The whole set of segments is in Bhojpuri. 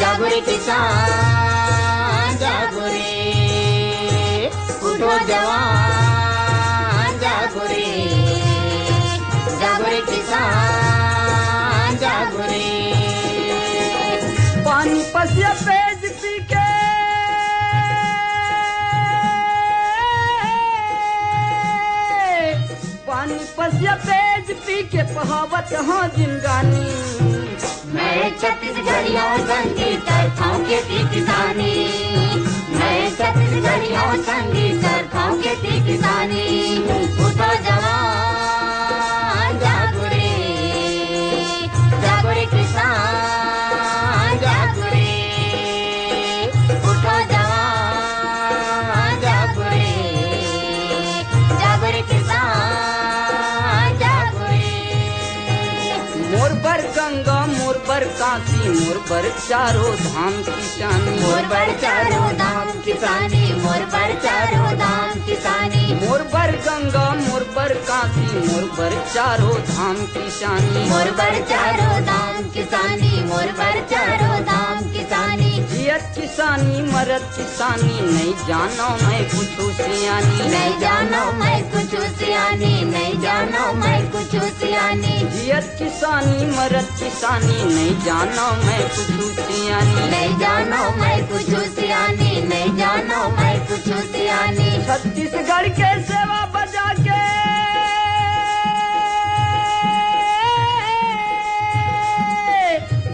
जागो रे किसान जागो रे, उठो जवान जागो रे, जागो रे किसान जागो रे। पानी पसिया पेज पी के पानी पसिया पेज पी के पहावत हाँ जिंगानी। मैं छत्तीसगढ़ियों संगीत करता हूँ खेती किसानी, मैं छत्तीसगढ़ियों संगीत करता हूँ खेती किसानी। उठो जवान जागो रे, जागो रे किसान जागो रे, उठो जवान जागो रे, जागो रे किसान जागो रे। मोर बर गंगा मोर बर काशी मोर बर चारों धाम किसानी। मोर बर चारों धाम किसानी, मोर बर चारों धाम किसानी। मोर बर गंगा मोर बर काशी मोर बर चारों धाम किसानी। मोर बर चारों धाम किसानी, मोर बर चारों धाम किसानी। जियत किसानी मरत किसानी नहीं जानो मैं कुछ सियानी। नहीं जानो मैं कुछ सियानी, नहीं जानो मैं कुछ सियानी। जियत किसानी मरत किसानी नहीं जानो मैं कुछ सियानी। नहीं जानो मैं कुछ सियानी, नहीं जानो मैं कुछ सियानी। छत्तीसगढ़ के सेवा बजा के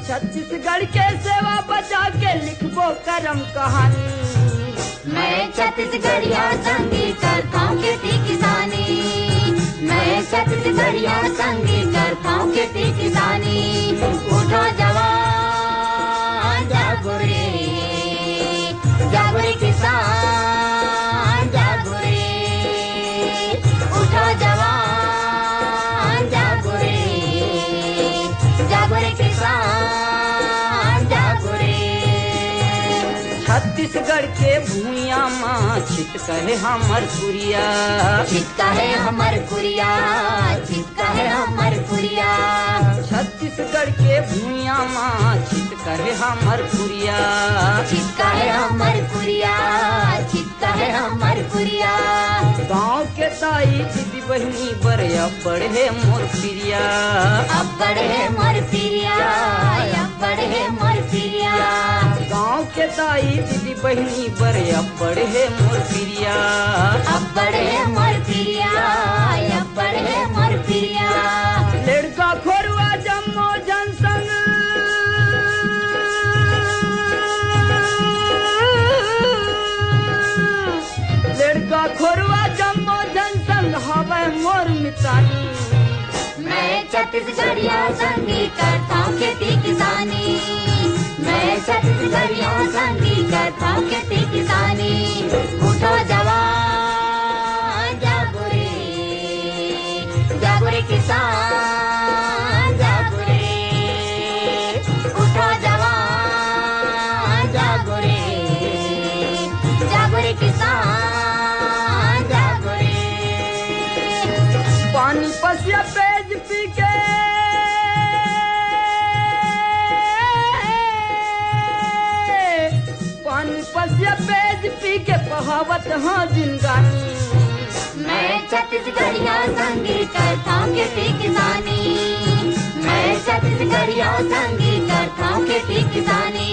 छत्तीसगढ़ के सेवा बजा के लिखबो करम कहानी। मैं छत्तीसगढ़ियों संगीत करता हूँ खेती किसानी, मैं छत्तीसगढ़ियों संगीत करता हूँ खेती किसानी। उठो जवान जागो रे, जागो रे किसान जागो रे, उठो जवान जागो रे, जागो रे किसान जागो रे। छत्तीसगढ़ के भूइया माँ छिट कहे हमर कुरिया। छिटका है हमर कुरिया, छिटका है हमर कुरिया। छत्तीसगढ़ के भूइया माँ छिट कहे हमर कुरिया। छिटका है हमर कुरिया, छिटका है हमर कुरिया। गाँव के ताई दीदी बहनी बर बढ़े मोर प्रिया। अब बढ़े मोर प्रिया, अब बढ़े मोर प्रिया। गाँव के ताई दीदी बहनी बर बढ़े मोर प्रिया। अब बढ़े मोर प्रिया, अब बढ़े मोर प्रिया। लड़का खोरुआ जम्मो जनसंग लड़का खोरुआ जम्मो जनसंग हवे मोर मितानी। मैं छत्तीसगढ़ियों संगीत करता हूँ खेती किसानी, मैं छत्तीसगढ़ियों संगीत करता हूँ खेती किसानी। उठो जवान जागो रे, जागो रे किसान जागो रे, उठो जवान जागो रे, जागो रे किसान जागो रे। पानी पसिया पेज पी के पानी पसिया पेज पी के पहावत हाँ जिंगानी। मैं छत्तीसगढ़ियों संगीत करता हूँ खेती किसानी, मैं छत्तीसगढ़ियों संगीत करता हूँ खेती किसानी।